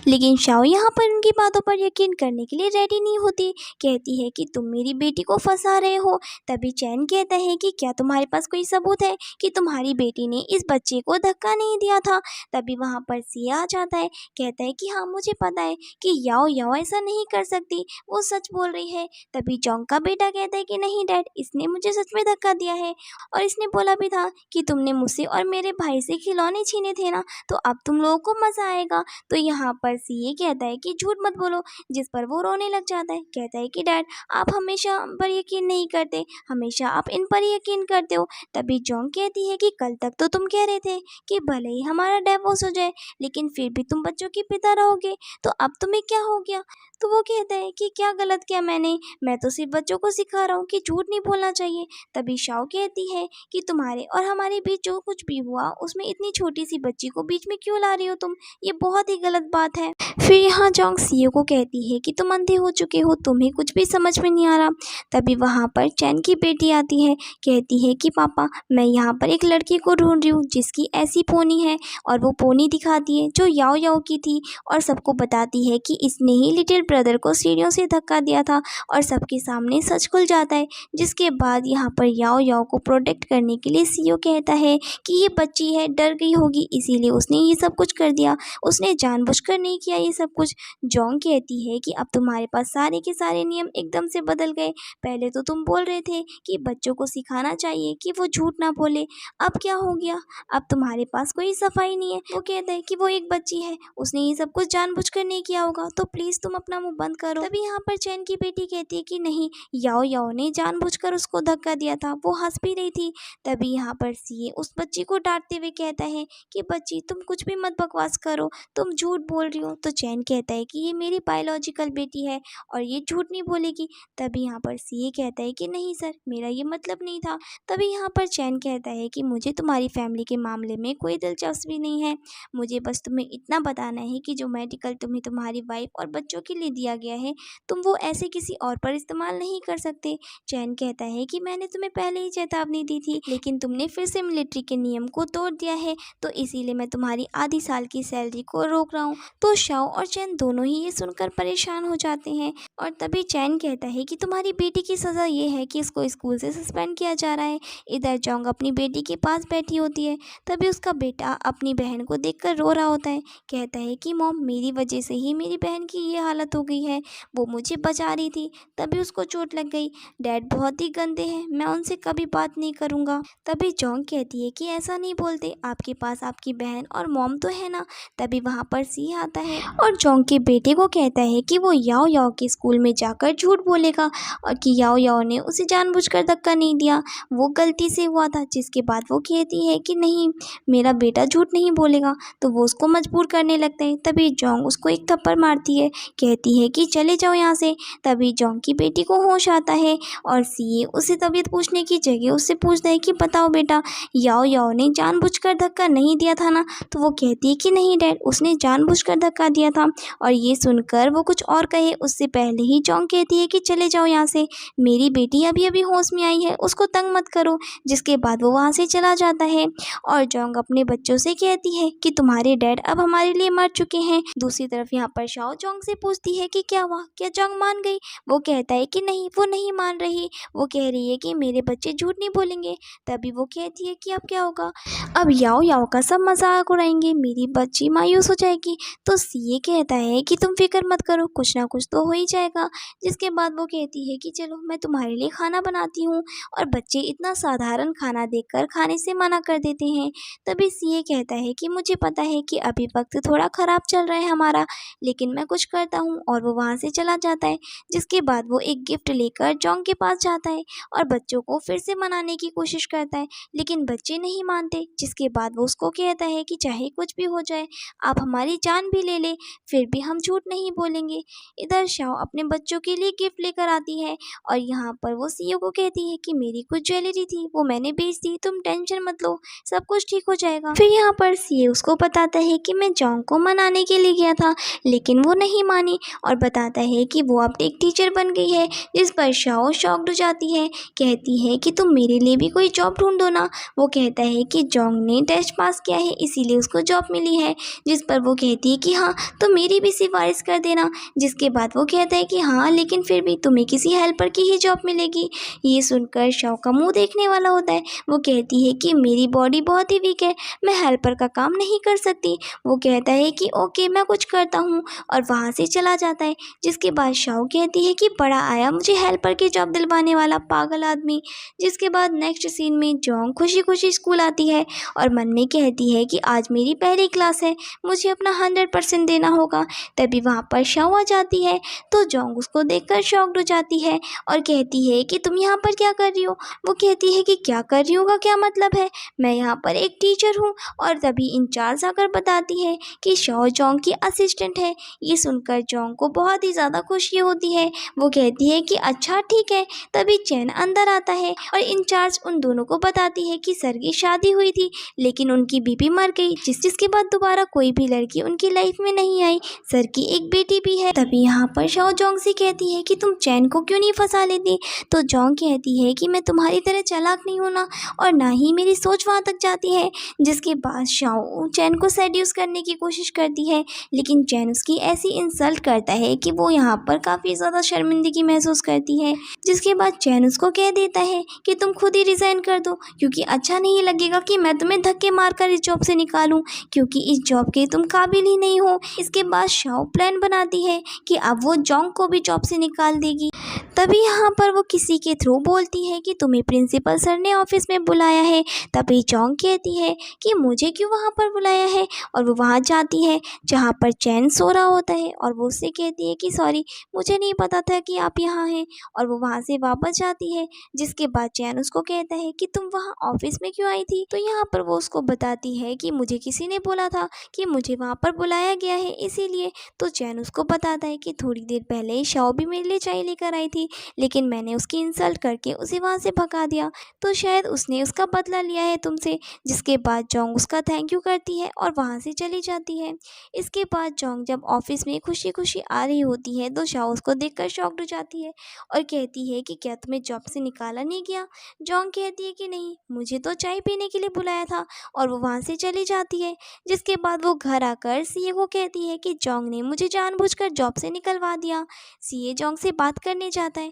लेकिन शाओ यहाँ पर उनकी बातों पर यकीन करने के लिए रेडी नहीं होती। कहती है कि तुम मेरी बेटी को फंसा रहे हो। तभी चैन कहता है कि क्या तुम्हारे पास कोई सबूत है कि तुम्हारी बेटी ने इस बच्चे को धक्का नहीं दिया था। तभी वहाँ पर सिया आ जाता है, कहता है कि हाँ, मुझे पता है कि याओ याओ ऐसा नहीं कर सकती, वो सच बोल रही है। तभी जोंग का बेटा कहता है कि नहीं डैड, इसने मुझे सच में धक्का दिया है और इसने बोला भी था कि तुमने मुझसे और मेरे भाई से खिलौने छीने थे ना, तो अब तुम लोगों को मज़ा आएगा। तो यहाँ पर सीए कहता है कि झूठ मत बोलो। जिस पर वो रोने लग जाता है, कहता है कि डैड, आप हमेशा हम पर यकीन नहीं करते, हमेशा आप इन पर ही यकीन करते हो। तभी जोंग कहती है कि कल तक तो तुम कह रहे थे कि भले ही हमारा डिवोर्स हो जाए, लेकिन फिर भी तुम बच्चों के पिता रहोगे, तो अब तुम्हें क्या हो गया? तो वो कहता है कि क्या गलत किया मैंने, मैं तो सिर्फ बच्चों को सिखा रहा हूँ कि झूठ नहीं बोलना चाहिए। तभी शाओ कहती है कि तुम्हारे और हमारे बीच जो कुछ भी हुआ, उसमें इतनी छोटी सी बच्ची को बीच में क्यों ला रही हो तुम, ये बहुत ही गलत बात है। फिर यहाँ जोंग सीए को कहती है कि तुम अंधे हो चुके हो, तुम्हें कुछ भी समझ में नहीं आ रहा। तभी वहाँ पर चैन की बेटी आती है, कहती है कि पापा, मैं यहाँ पर एक लड़की को ढूंढ रही हूँ जिसकी ऐसी पोनी है। और वो पोनी दिखाती है जो याओ याओ की थी और सबको बताती है कि इसने ही लिटिल ब्रदर को सीढ़ियों से धक्का दिया था और सबके सामने सच खुल जाता है। जिसके बाद यहाँ पर याओ याओ को प्रोटेक्ट करने के लिए सीओ कहता है कि ये बच्ची है, डर गई होगी, इसीलिए उसने ये सब कुछ कर दिया, उसने जानबूझकर नहीं किया ये सब कुछ। जोंग कहती है कि अब तुम्हारे पास सारे के सारे नियम एकदम से बदल गए। पहले तो तुम बोल रहे थे कि बच्चों को सिखाना चाहिए कि वो झूठ ना बोले, अब क्या हो गया? अब तुम्हारे पास कोई सफाई नहीं है। वो कहता है कि वो एक बच्ची है, उसने ये सब कुछ जानबूझकर नहीं किया होगा, तो प्लीज तुम अपना मुंह बंद करो। तभी यहाँ पर चैन की बेटी कहती है कि नहीं, याओ याओ ने जानबूझकर उसको धक्का दिया था, वो हंस भी रही थी। तभी यहाँ पर सीए उस बच्ची को डांटते हुए कहता है कि बच्ची तुम कुछ भी मत बकवास करो, तुम झूठ बोल रही हो। तो चैन कहता है कि ये मेरी बायोलॉजिकल बेटी है और ये झूठ नहीं बोलेगी। तभी यहाँ पर सीए कहता है कि नहीं सर, मेरा ये मतलब नहीं था। तभी यहाँ पर चैन कहता है कि मुझे तुम्हारी फैमिली के मामले में कोई दिलचस्पी नहीं है, मुझे बस तुम्हें इतना बताना है कि जो मेडिकल तुम्हें तुम्हारी वाइफ और बच्चों के लिए दिया गया है, तुम वो ऐसे किसी और पर इस्तेमाल नहीं कर सकते। चैन कहता है कि मैंने तुम्हें पहले ही चेतावनी दी थी, लेकिन तुमने फिर से मिलिट्री के नियम को तोड़ दिया है, तो इसीलिए मैं तुम्हारी आधी साल की सैलरी को रोक रहा हूँ। तो शाओ और चैन दोनों ही ये सुनकर परेशान हो जाते हैं। और तभी चैन कहता है कि तुम्हारी बेटी की सज़ा ये है कि इसको स्कूल से सस्पेंड किया जा रहा है। इधर जोंग अपनी बेटी के पास बैठी होती है। तभी उसका बेटा अपनी बहन को देखकर रो रहा होता है। कहता है कि मॉम, मेरी वजह से ही मेरी बहन की ये हालत हो गई है, वो मुझे बचा रही थी, तभी उसको चोट लग गई। डैड बहुत ही गंदे हैं, मैं उनसे कभी बात नहीं करूँगा। तभी जोंग कहती है कि ऐसा नहीं बोलते, आपके पास आपकी बहन और मॉम तो है ना। तभी वहाँ पर सी आता है और जोंग के बेटे को कहता है कि वो याओ याओ के स्कूल में जाकर झूठ बोलेगा और कि याओ याओ ने उसे जानबूझकर धक्का नहीं दिया, वो गलती से हुआ था। जिसके बाद वो कहती है कि नहीं, मेरा बेटा झूठ नहीं बोलेगा, तो वो उसको मजबूर करने लगते हैं। तभी जोंग उसको एक थप्पड़ मारती है, कहती है कि चले जाओ यहाँ से। तभी जोंग की बेटी को होश आता है और सीए उसे तबीयत पूछने की जगह उससे पूछता है कि बताओ बेटा, याओ याओ ने जानबूझकर धक्का नहीं दिया था ना। तो वो कहती है कि नहीं डैड, उसने जानबूझकर धक्का दिया था। और ये सुनकर वो कुछ और कहे उससे पहले ही जोंग कहती है कि चले जाओ यहाँ से, मेरी बेटी अभी अभी होश में आई है, उसको तंग मत करो। जिसके बाद वो वहाँ से चला जाता है और जोंग अपने बच्चों से कहती है कि तुम्हारे डैड अब हमारे लिए मर चुके हैं। दूसरी तरफ यहाँ पर शाओ जोंग से पूछती है कि क्या हुआ, क्या जोंग मान गई? वो कहता है कि नहीं, वो नहीं मान रही, वो कह रही है कि मेरे बच्चे झूठ नहीं बोलेंगे। तभी वो कहती है कि अब क्या होगा, अब याओ याओ का सब मजाक उड़ाएंगे, मेरी बच्ची मायूस हो जाएगी। तो सीए कहता है कि तुम फिक्र मत करो, कुछ ना कुछ तो हो ही जाएगा। जिसके बाद वो कहती है कि चलो मैं तुम्हारे लिए खाना बनाती हूँ, और बच्चे इतना साधारण खाना देखकर खाने से मना कर देते हैं। तभी सीए कहता है कि मुझे पता है कि अभी वक्त थोड़ा ख़राब चल रहा है हमारा, लेकिन मैं कुछ करता हूँ, और वो वहाँ से चला जाता है। जिसके बाद वो एक गिफ्ट लेकर जोंग के पास जाता है और बच्चों को फिर से मनाने की कोशिश करता है, लेकिन बच्चे नहीं मानते। जिसके बाद वो उसको कहता है कि चाहे कुछ भी हो जाए, आप हमारी जान भी ले ले, फिर भी हम झूठ नहीं बोलेंगे। इधर शाओ अपने बच्चों के लिए गिफ्ट लेकर आती है और यहाँ पर वो सीईओ को कहती है कि मेरी कुछ ज्वेलरी थी, वो मैंने बेच दी, तुम टेंशन मत लो, सब कुछ ठीक हो जाएगा। फिर यहाँ पर सीईओ उसको बताता है कि मैं जोंग को मनाने के लिए गया था, लेकिन वो नहीं मानी, और बताता है कि वो अब एक टीचर बन गई है। जिस पर शाओ शॉक्ड हो जाती है, कहती है कि तुम मेरे लिए भी कोई जॉब ढूंढो ना। वो कहता है कि जोंग ने टेस्ट पास किया है, इसीलिए उसको जॉब मिली है। जिस पर वो कहती है कि हाँ, तो मेरी भी सिफारिश कर देना। जिसके बाद वो कहता है कि हाँ, लेकिन फिर भी तुम्हें किसी हेल्पर की ही जॉब मिलेगी। ये सुनकर शाओ का मुंह देखने वाला होता है। वो कहती है कि मेरी बॉडी बहुत ही वीक है, मैं हेल्पर का काम नहीं कर सकती। वो कहता है कि ओके, मैं कुछ करता हूँ, और वहाँ से चला जाता है। जिसके बाद शाओ कहती है कि बड़ा आया मुझे हेल्पर की जॉब दिलवाने वाला पागल आदमी। जिसके बाद नेक्स्ट सीन में जोंग खुशी खुशी स्कूल आती है और मन में कहती है कि आज मेरी पहली क्लास है, मुझे अपना 100% देना होगा। तभी वहाँ पर शाओ आ जाती है, तो जोंग उसको देखकर शॉक्ड हो जाती है और कहती है कि तुम यहाँ पर क्या कर रही हो? वो कहती है कि क्या कर रही हो का क्या मतलब है, मैं यहाँ पर एक टीचर हूँ। और तभी इंचार्ज आकर बताती है कि शाओ जोंग की असिस्टेंट है। ये सुनकर जोंग को बहुत ही ज़्यादा खुशी होती है। वो कहती है कि अच्छा ठीक है। तभी चैन अंदर आता है और इंचार्ज उन दोनों को बताती है कि सर की शादी हुई थी, लेकिन उनकी बीबी मर गई, जिसके बाद दोबारा कोई भी लड़की उनकी लाइफ में नहीं आई। सर की एक बेटी भी है। तभी यहाँ पर शाओ जोंग से कहती है कि तुम चैन को क्यों नहीं फंसा लेती? तो जोंग कहती है कि मैं तुम्हारी तरह चालाक नहीं हूँ ना, और ना ही मेरी सोच वहाँ तक जाती है। जिसके बाद शाओ चैन को सेड्यूस करने की कोशिश करती है, लेकिन चैन उसकी ऐसी इंसल्ट करता है कि वो यहाँ पर काफ़ी ज़्यादा शर्मिंदगी महसूस करती है। जिसके बाद चैन उसको कह देता है कि तुम खुद ही रिज़ाइन कर दो, क्योंकि अच्छा नहीं लगेगा कि मैं तुम्हें धक्के मारकर इस जॉब से निकालूं, क्योंकि इस जॉब के तुम काबिल ही नहीं हो। इसके बाद शाओ प्लान बनाती है कि अब वो जोंग को भी जॉब से निकाल देगी। तभी यहाँ पर वो किसी के थ्रू बोलती है कि तुम्हें प्रिंसिपल सर ने ऑफिस में बुलाया है। तभी चोंग कहती है कि मुझे क्यों वहाँ पर बुलाया है, और वो वहाँ जाती है जहाँ पर चैन सो रहा होता है और वो उससे कहती है कि सॉरी, मुझे नहीं पता था कि आप यहाँ हैं, और वो वहाँ से वापस जाती है। जिसके बाद चैन उसको कहता है कि तुम वहाँ ऑफिस में क्यों आई थी। तो यहाँ पर वो उसको बताती है कि मुझे किसी ने बोला था कि मुझे वहाँ पर बुलाया गया है, इसीलिए। तो चैन उसको बताता है कि थोड़ी देर पहले ही शाओ भी मेरे लिए चाय लेकर आई थी, लेकिन मैंने उसकी इंसल्ट करके उसे वहाँ से भगा दिया, तो शायद उसने उसका बदला लिया है तुमसे। जिसके बाद चोंग उसका थैंक यू करती है और वहाँ से चली जाती है। इसके बाद चोंग जब ऑफिस में खुशी खुशी आ रही होती है तो शाओ उसको देखकर शॉक्ड हो जाती है और कहती है कि क्या तुम्हें जॉब से निकाला नहीं गया। चोंग कहती है कि नहीं, मुझे तो चाय पीने के लिए बुलाया था, और वो वहाँ से चली जाती है। जिसके बाद वो घर आकर सीए को कहती है कि चोंग ने मुझे जानबूझकर जॉब से निकलवा दिया। सीए चोंग से बात करने जाता है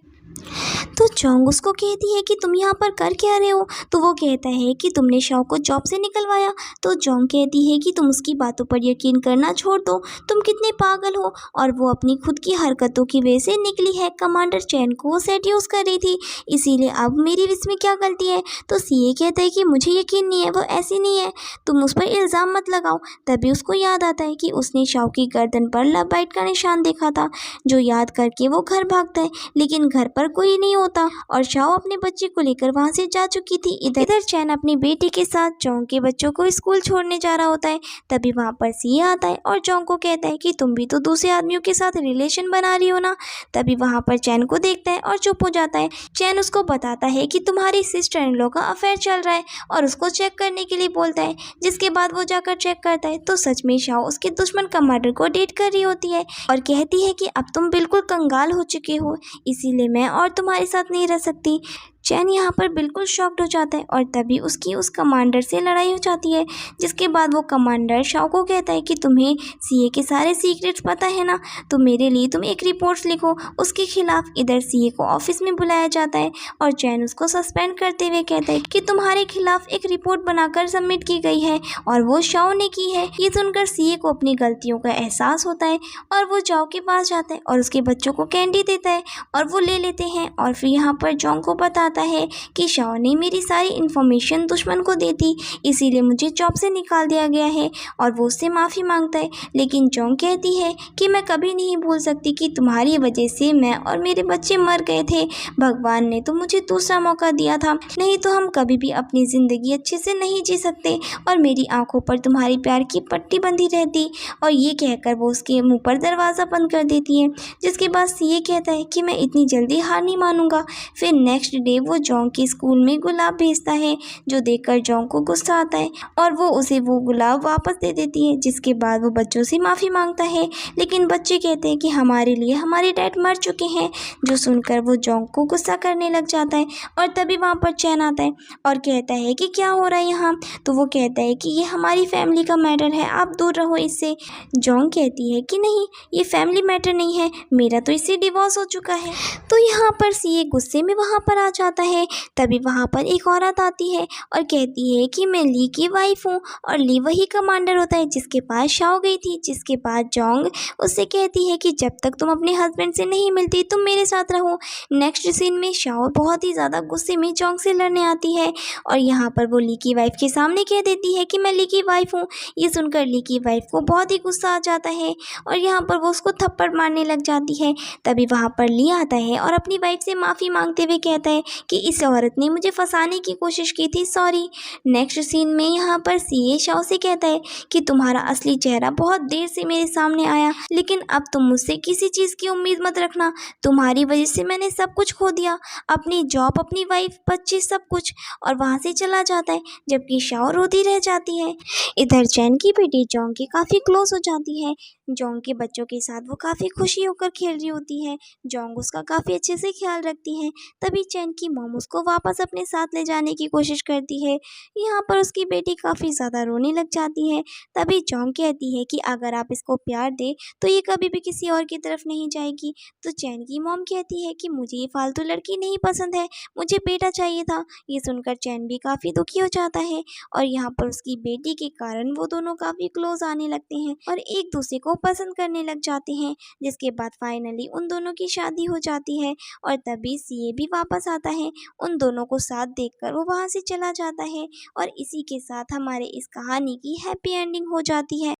तो चोंग उसको कहती है कि तुम यहाँ पर कर क्या रहे हो। तो वो कहता है कि तुमने शाओ को जॉब से निकलवाया। तो चोंग कहती है कि तुम उसकी बातों पर यकीन करना छोड़ दो, तुम कितने पागल हो, और वो अपनी खुद की हरकतों की वजह से निकली है। कमांडर चैन को सेड्यूस कर रही थी, इसीलिए अब मेरी इसमें क्या गलती है। तो सीए कहता है कि मुझे यकीन नहीं है, वो ऐसी नहीं है, तुम उस पर इल्ज़ाम मत लगाओ। तभी उसको याद आता है कि उसने शाओ की गर्दन पर लव बाइट का निशान देखा था, जो याद करके वो घर भागता है, लेकिन घर पर कोई नहीं होता और शाओ अपने बच्चे को लेकर वहां से जा चुकी थी। इधर चैन अपनी बेटी के साथ चोंग के बच्चों को स्कूल छोड़ने जा रहा होता है। तभी वहां पर सीए आता है और चोंग को कहता है कि तुम भी तो दूसरे आदमियों के साथ रिलेशन बना रही हो ना। तभी वहां पर चैन को देखता है और चुप हो जाता है। चैन उसको बताता है कि तुम्हारी सिस्टर इन लॉ का अफेयर चल रहा है और उसको चेक करने के लिए बोलता है। जिसके बाद वो जाकर चेक करता है तो सच में शाओ उसके दुश्मन कमांडर को डेट कर रही होती है और कहती है कि अब तुम बिल्कुल कंगाल हो चुके हो, इसीलिए मैं और तुम्हारे साथ नहीं रह सकती। चैन यहाँ पर बिल्कुल शॉक्ड हो जाता है और तभी उसकी उस कमांडर से लड़ाई हो जाती है। जिसके बाद वो कमांडर शाओ को कहता है कि तुम्हें सीए के सारे सीक्रेट्स पता है ना, तो मेरे लिए तुम एक रिपोर्ट्स लिखो उसके खिलाफ। इधर सीए को ऑफिस में बुलाया जाता है और चैन उसको सस्पेंड करते हुए कहता है कि तुम्हारे खिलाफ एक रिपोर्ट बनाकर सबमिट की गई है और वो शाओ ने की है। ये सुनकर सीए को अपनी गलतियों का एहसास होता है और वो जाओ के पास जाता है और उसके बच्चों को कैंडी देता है और वो ले लेते हैं। और फिर यहाँ पर जोंग को बताता है कि शाओ ने मेरी सारी इन्फॉर्मेशन दुश्मन को दे दी, इसीलिए मुझे जॉब से निकाल दिया गया है, और वो उससे माफ़ी मांगता है। लेकिन जोंग कहती है कि मैं कभी नहीं भूल सकती कि तुम्हारी वजह से मैं और मेरे बच्चे मर गए थे। भगवान ने तो मुझे दूसरा मौका दिया था, नहीं तो हम कभी भी अपनी ज़िंदगी अच्छे से नहीं जी सकते, और मेरी आंखों पर तुम्हारी प्यार की पट्टी बंधी रहती। और ये कहकर वो उसके मुंह पर दरवाज़ा बंद कर देती है। जिसके बाद सीए कहता है कि मैं इतनी जल्दी हार नहीं मानूंगा। फिर नेक्स्ट डे वो जोंग के स्कूल में गुलाब भेजता है, जो देखकर जोंग को गुस्सा आता है और वो उसे वो गुलाब वापस दे देती है। जिसके बाद वो बच्चों से माफ़ी मांगता है, लेकिन बच्चे कहते हैं कि हमारे लिए हमारे डैड मर चुके हैं, जो सुनकर वो जोंग को गुस्सा करने लग जाता है। और तभी वहाँ पर चैन आता है और कहता है कि क्या हो रहा है यहाँ। तो वो कहता है कि ये हमारी फैमिली का मैटर है, आप दूर रहो इससे। जोंग कहती है कि नहीं, ये फैमिली मैटर नहीं है, मेरा तो इससे डिवोर्स हो चुका है। तो यहाँ पर सीए गुस्से में वहाँ पर आ जाता है। तभी वहाँ पर एक औरत आती है और कहती है कि मैं ली की वाइफ हूँ, और ली वही कमांडर होता है जिसके पास शाओ गई थी। जिसके बाद जोंग उससे कहती है कि जब तक तुम अपने हस्बैंड से नहीं मिलती तुम मेरे साथ रहो। नेक्स्ट सीन में शाओ बहुत ही ज़्यादा गुस्से में जोंग से लड़ने आती है और यहाँ पर वो ली की वाइफ के सामने कह देती है कि मैं ली की वाइफ हूँ। ये सुनकर ली की वाइफ को बहुत ही गुस्सा आ जाता है और यहाँ पर वो उसको थप्पड़ मारने लग जाती है। तभी वहाँ पर ली आता है और अपनी वाइफ से माफ़ी मांगते हुए कहता है कि इस औरत ने मुझे फंसाने की कोशिश की थी, सॉरी। नेक्स्ट सीन में यहाँ पर सीए शाओ से कहता है कि तुम्हारा असली चेहरा बहुत देर से मेरे सामने आया, लेकिन अब तुम मुझसे किसी चीज़ की उम्मीद मत रखना, तुम्हारी वजह से मैंने सब कुछ खो दिया, अपनी जॉब, अपनी वाइफ, बच्चे, सब कुछ। और वहाँ से चला जाता है जबकि शाओ रोती रह जाती है। इधर चैन की बेटी जोंग के काफ़ी क्लोज हो जाती है। जोंग के बच्चों के साथ वो काफ़ी खुशी होकर खेल रही होती है। जोंग उसका काफ़ी अच्छे से ख्याल रखती है। तभी चैन की मॉम उसको वापस अपने साथ ले जाने की कोशिश करती है। यहाँ पर उसकी बेटी काफ़ी ज़्यादा रोने लग जाती है। तभी जोंग कहती है कि अगर आप इसको प्यार दे तो ये कभी भी किसी और की तरफ नहीं जाएगी। तो चैन की मॉम कहती है कि मुझे ये फालतू लड़की नहीं पसंद है, मुझे बेटा चाहिए था। ये सुनकर चैन भी काफ़ी दुखी हो जाता है और यहाँ पर उसकी बेटी के कारण वो दोनों काफ़ी क्लोज आने लगते हैं और एक दूसरे को पसंद करने लग जाते हैं, जिसके बाद फाइनली उन दोनों की शादी हो जाती है और तभी सीए भी वापस आता है। उन दोनों को साथ देखकर वो वहाँ से चला जाता है और इसी के साथ हमारे इस कहानी की हैप्पी एंडिंग हो जाती है।